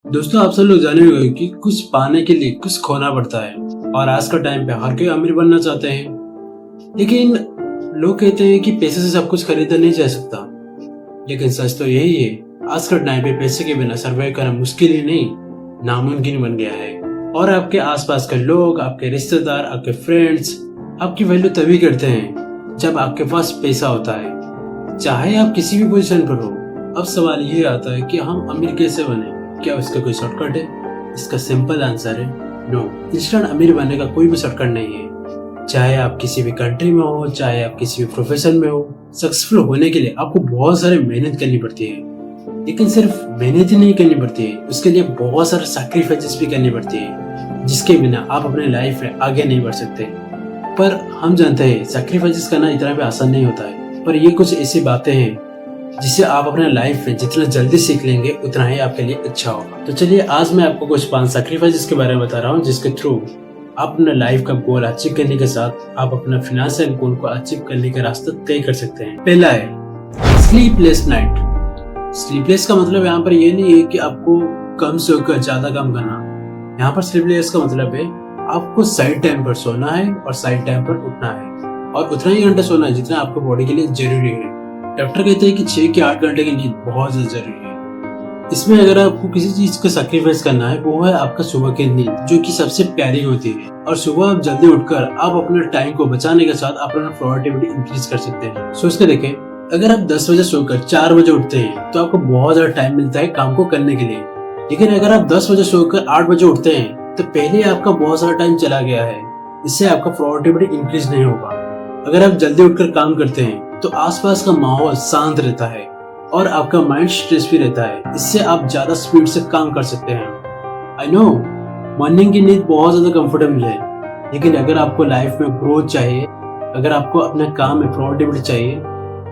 दोस्तों, आप सब लोग जाने होंगे कि कुछ पाने के लिए कुछ खोना पड़ता है। और आज का टाइम पे हर कोई अमीर बनना चाहते हैं, लेकिन लोग कहते हैं कि पैसे से सब कुछ खरीदा नहीं जा सकता। लेकिन सच तो यही है, आज का टाइम पे पैसे के बिना सर्वाइव करना मुश्किल ही नहीं, नामुमकिन बन गया है। और आपके आसपास के लोग, आपके रिश्तेदार, आपके फ्रेंड्स आपकी वैल्यू तभी करते हैं जब आपके पास पैसा होता है, चाहे आप किसी भी पोजीशन पर हो। अब सवाल ये आता है कि हम अमीर कैसे बने? क्या इसका कोई शॉर्टकट है? इसका सिंपल आंसर है नो। इंस्टेंट अमीर बनने का कोई भी शॉर्टकट नहीं है। चाहे आप किसी भी कंट्री में हो, चाहे आप किसी भी प्रोफेशन में हो, सक्सेसफुल होने के लिए आपको बहुत सारी मेहनत करनी पड़ती है। लेकिन सिर्फ मेहनत ही नहीं करनी पड़ती है, उसके लिए बहुत सारे सैक्रिफाइसेस भी करनी पड़ती है, जिसके बिना आप अपने लाइफ में आगे नहीं बढ़ सकते। पर हम जानते हैं सैक्रिफाइसेस करना इतना भी आसान नहीं होता है। पर ये कुछ ऐसी बातें हैं जिसे आप अपने लाइफ में जितना जल्दी सीख लेंगे उतना ही आपके लिए अच्छा होगा। तो चलिए, आज मैं आपको कुछ 5 सैक्रिफाइसेस के बारे में बता रहा हूँ, जिसके थ्रू आप अपने लाइफ का गोल अचीव करने के साथ आप अपना फाइनेंशियल गोल को अचीव करने का रास्ता तय कर सकते हैं। पहला है स्लीपलेस नाइट। स्लीपलेस का मतलब यहाँ पर ये नहीं है कि आपको कम सोकर ज्यादा काम करना। यहाँ पर स्लीपलेस का मतलब है आपको सही टाइम पर सोना है और सही टाइम पर उठना है, और उतना ही घंटा सोना है जितना आपको बॉडी के लिए जरूरी है। डॉक्टर कहते हैं कि 6 से 8 घंटे की नींद बहुत ज्यादा जरूरी है। इसमें अगर आपको किसी चीज का सैक्रिफाइस करना है, वो है आपका सुबह की नींद, जो कि सबसे प्यारी होती है। और सुबह आप जल्दी उठकर आप अपने टाइम को बचाने के साथ अपना प्रोडक्टिविटी इंक्रीज कर सकते हैं। सोच के देखें, अगर आप 10 बजे सोकर 4 बजे उठते हैं तो आपको बहुत ज्यादा टाइम मिलता है काम को करने के लिए। लेकिन अगर आप 10 बजे सोकर 8 बजे उठते हैं तो पहले आपका बहुत सारा टाइम चला गया है। इससे आपका प्रोडक्टिविटी इंक्रीज नहीं होगा। अगर आप जल्दी उठकर काम करते हैं तो आसपास का माहौल शांत रहता है और आपका माइंड स्ट्रेस फ्री रहता है। इससे आप ज्यादा स्पीड से काम कर सकते हैं। आई नो मॉर्निंग की नींद बहुत ज्यादा कंफर्टेबल है, लेकिन अगर आपको लाइफ में ग्रोथ चाहिए, अगर आपको अपने काम में प्रोडक्टिविटी चाहिए,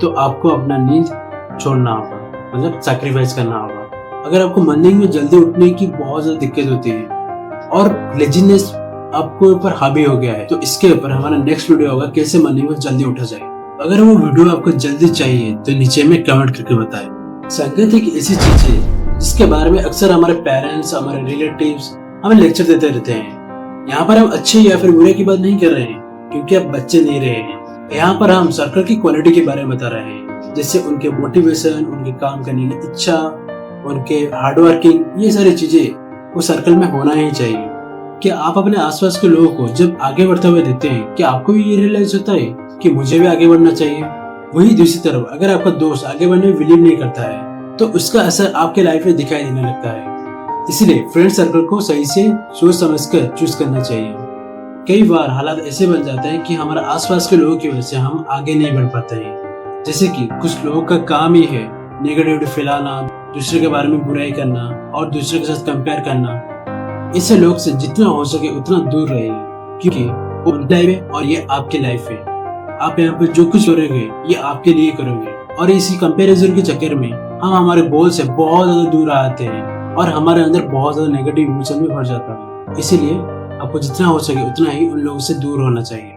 तो आपको अपना नींद छोड़ना होगा, मतलब सैक्रिफाइस करना होगा। अगर आपको मॉर्निंग में जल्दी उठने की बहुत ज्यादा दिक्कत होती है और लेजीनेस आपको ऊपर हावी हो गया है, तो इसके ऊपर हमारा नेक्स्ट वीडियो होगा कैसे मॉर्निंग में जल्दी उठा जाए। अगर वो वीडियो आपको जल्दी चाहिए तो नीचे में कमेंट करके बताएं। संगत एक ऐसी चीज है जिसके बारे में अक्सर हमारे पेरेंट्स, हमारे रिलेटिव्स हमें लेक्चर देते रहते हैं। यहाँ पर हम अच्छे या फिर बुरे की बात नहीं कर रहे हैं, क्योंकि आप बच्चे नहीं रहे हैं। यहाँ पर हम सर्कल की क्वालिटी के बारे में बता रहे हैं, जैसे उनके मोटिवेशन, उनके काम करने की इच्छा, उनके हार्डवर्किंग, ये सारी चीजें वो सर्कल में होना ही चाहिए। क्या आप अपने आसपास के लोगों को जब आगे बढ़ते हुए देखते हैं, क्या आपको भी ये रियलाइज होता है कि मुझे भी आगे बढ़ना चाहिए? वही दूसरी तरफ अगर आपका दोस्त आगे बढ़ने में बिलीव नहीं करता है तो उसका असर आपके लाइफ में दिखाई देने लगता है। इसलिए फ्रेंड सर्कल को सही से सोच समझकर चूज करना चाहिए। कई बार हालात ऐसे बन जाते हैं कि हमारे आसपास के लोगों की वजह से हम आगे नहीं बढ़ पाते हैं। जैसे कि कुछ लोगों का काम ही है नेगेटिविटी फैलाना, दूसरे के बारे में बुराई करना और दूसरे के साथ कंपेयर करना। ऐसे लोग से जितना हो सके उतना दूर रहिए, क्योंकि वो उनकी लाइफ है और ये आपकी लाइफ है। आप यहाँ पे जो कुछ करोगे ये आपके लिए करोगे, और इसी कंपैरिजन के चक्कर में हम हमारे गोल से बहुत ज्यादा दूर आते हैं और हमारे अंदर बहुत ज्यादा नेगेटिव इमोशन भी भर जाता है। इसीलिए आपको जितना हो सके उतना ही उन लोगों से दूर होना चाहिए।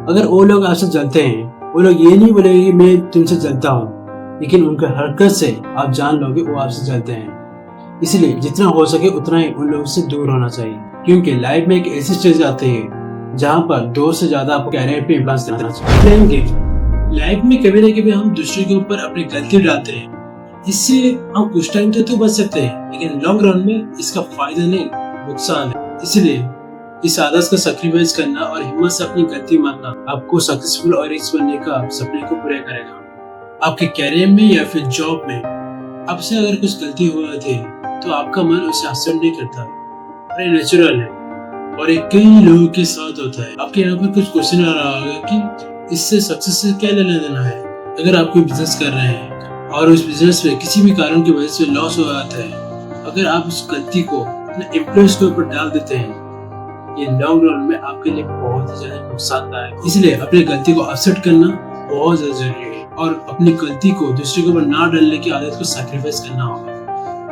अगर वो लोग आपसे जलते हैं, वो लोग ये नहीं बोलेंगे कि मैं तुमसे जलता हूँ, लेकिन उनके हरकत से आप जान लोगे वो आपसे जलते हैं। इसलिए जितना हो सके उतना ही उन लोगों से दूर होना चाहिए, क्योंकि लाइफ में एक ऐसी स्टेज आती है जहाँ पर 2 से ज्यादा आपको कैरियर पे इम्प्लांस देना चाहिए। लाइफ में कभी न कभी हम दूसरे के ऊपर अपनी गलती डालते हैं, इससे हम कुछ टाइम तो बच सकते हैं, लेकिन लॉन्ग रन में इसका फायदा नहीं नुकसान है। इसलिए इस आदत का सैक्रिफाइस करना और हिम्मत से अपनी गलती मानना आपको सक्सेसफुल और रिच बनने का सपने को पूरा करेगा। आपके कैरियर में या फिर जॉब में आपसे अगर कुछ गलती हो रही है तो आपका मन उसे एक्सेप्ट नहीं करता, अरे नेचुरल है, और एक कई लोगों के साथ होता है। आपके यहाँ पर कुछ क्वेश्चन आ रहा होगा कि इससे सक्सेस से क्या लेना देना है। अगर आप कोई बिजनेस कर रहे हैं और उस बिजनेस में किसी भी कारण की वजह से लॉस हो जाता है, अगर आप उस गलती को अपने एम्प्लॉयज के ऊपर डाल देते हैं, ये लॉन्ग रन में आपके लिए बहुत ही ज्यादा नुकसानदायक है। इसलिए अपनी गलती को एक्सेप्ट करना बहुत ज्यादा जरूरी है और अपनी गलती को दूसरे के ऊपर ना डालने की आदत को सैक्रिफाइस करना होगा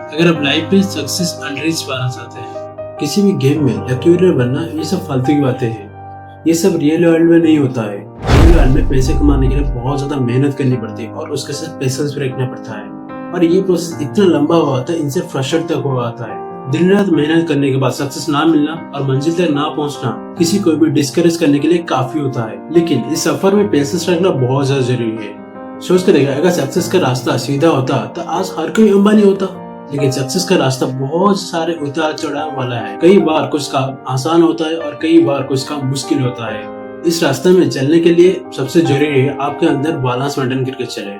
अगर आप लाइफ में सक्सेस अनरीच पाना चाहते हैं। किसी भी गेम में लकी विनर बनना ये सब फालतू की बातें हैं। ये सब रियल वर्ल्ड में नहीं होता है। रियल वर्ल्ड में पैसे कमाने के लिए बहुत ज्यादा मेहनत करनी पड़ती है और उसके साथ पेशेंस भी रखना पड़ता है, और ये प्रोसेस इतना लंबा हुआ था, इनसे फ्रस्ट्रेट तक हुआ आता है। दिन रात मेहनत करने के बाद सक्सेस ना मिलना और मंजिल तक ना पहुंचना किसी को भी डिस्करेज करने के लिए काफी होता है, लेकिन इस सफर में पेशेंस रखना बहुत ज्यादा जरूरी है। सोचते रहिएगा, अगर सक्सेस का रास्ता सीधा होता तो आज हर कोई अंबानी होता, लेकिन सक्सेस का रास्ता बहुत सारे उतार चढ़ाव वाला है। कई बार कुछ काम आसान होता है और कई बार कुछ काम मुश्किल होता है। इस रास्ते में चलने के लिए सबसे जरूरी है आपके अंदर बैलेंस मेंटेन करके चले।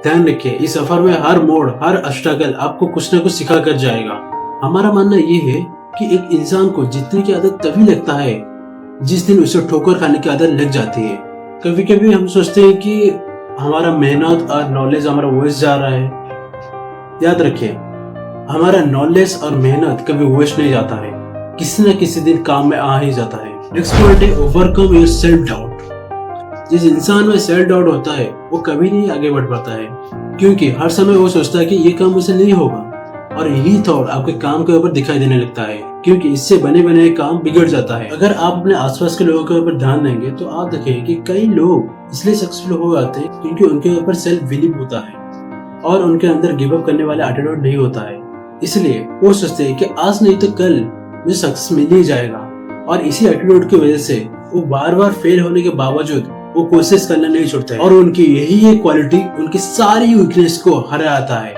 ध्यान रखिए, इस सफर में हर मोड़, हर स्ट्रगल आपको कुछ न कुछ सिखा कर जाएगा। हमारा मानना ये है कि एक इंसान को जीतने की आदत तभी लगता है जिस दिन उसे ठोकर खाने की आदत लग जाती है। कभी कभी हम सोचते हैं कि हमारा मेहनत और नॉलेज हमारा वेस्ट जा रहा है। याद रखिए, हमारा नॉलेज और मेहनत कभी वेस्ट नहीं जाता है, किसी न किसी दिन काम में आ ही जाता है। नेक्स्ट पॉइंट है ओवरकम योर सेल्फ डाउट। जिस इंसान में सेल्फ डाउट होता है वो कभी नहीं आगे बढ़ पाता है, क्योंकि हर समय वो सोचता है कि ये काम मुझसे नहीं होगा, और यही थॉट आपके काम के ऊपर दिखाई देने लगता है, क्योंकि इससे बने बने काम बिगड़ जाता है। अगर आप अपने आसपास के लोगों के ऊपर ध्यान देंगे तो आप देखेंगे कि कई लोग इसलिए सक्सेसफुल हो जाते हैं क्योंकि उनके ऊपर सेल्फ बिलीव होता है और उनके अंदर गिव अप करने वाला एटीट्यूड नहीं होता है। इसलिए वो सोचते हैं कि आज नहीं तो कल मुझे सक्सेस मिल ही जाएगा, और इसी एटीट्यूड की वजह से वो बार बार फेल होने के बावजूद वो कोशिश करना नहीं छोड़ते, और उनकी यही एक क्वालिटी उनकी सारी वीकनेस को हरा आता है।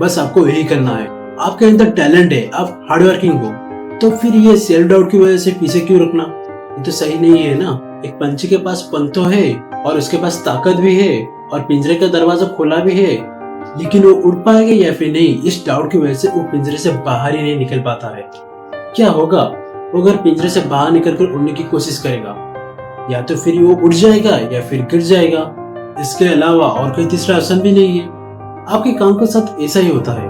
बस आपको यही करना है। आपके अंदर टैलेंट है, आप हार्ड वर्किंग हो, तो फिर ये सेल्फ डाउट की वजह से पीछे क्यों रखना? ये तो सही नहीं है ना। एक पंछी के पास पंख तो है और उसके पास ताकत भी है और पिंजरे का दरवाजा खोला भी है, लेकिन वो उड़ पाएगा या फिर नहीं, इस डाउट की वजह से वो पिंजरे से बाहर ही नहीं निकल पाता है। क्या होगा वो अगर पिंजरे से बाहर निकलकर उड़ने की कोशिश करेगा? या तो फिर वो उड़ जाएगा या फिर गिर जाएगा। इसके अलावा और कोई तीसरा ऑप्शन भी नहीं है। आपके काम के साथ ऐसा ही होता है।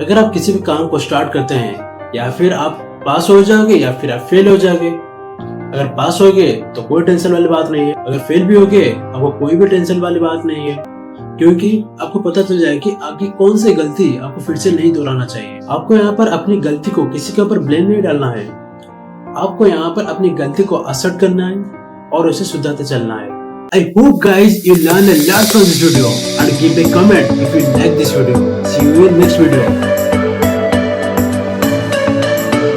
अगर आप किसी भी काम को स्टार्ट करते हैं, या फिर आप पास हो जाओगे या फिर आप फेल हो जाओगे। अगर पास हो गए तो कोई टेंशन वाली बात नहीं है, अगर फेल भी हो गए आपको कोई भी टेंशन वाली बात नहीं है, क्योंकि आपको पता चल जाए कि आपकी कौन सी गलती आपको फिर से नहीं दोहराना चाहिए। आपको यहाँ पर अपनी गलती को किसी के ऊपर ब्लेम नहीं डालना है, आपको यहाँ पर अपनी गलती को एक्सेप्ट करना है और उसे सुधारते चलना है। I hope guys you learn a lot from this video and give a comment if you like this video. See you in next video.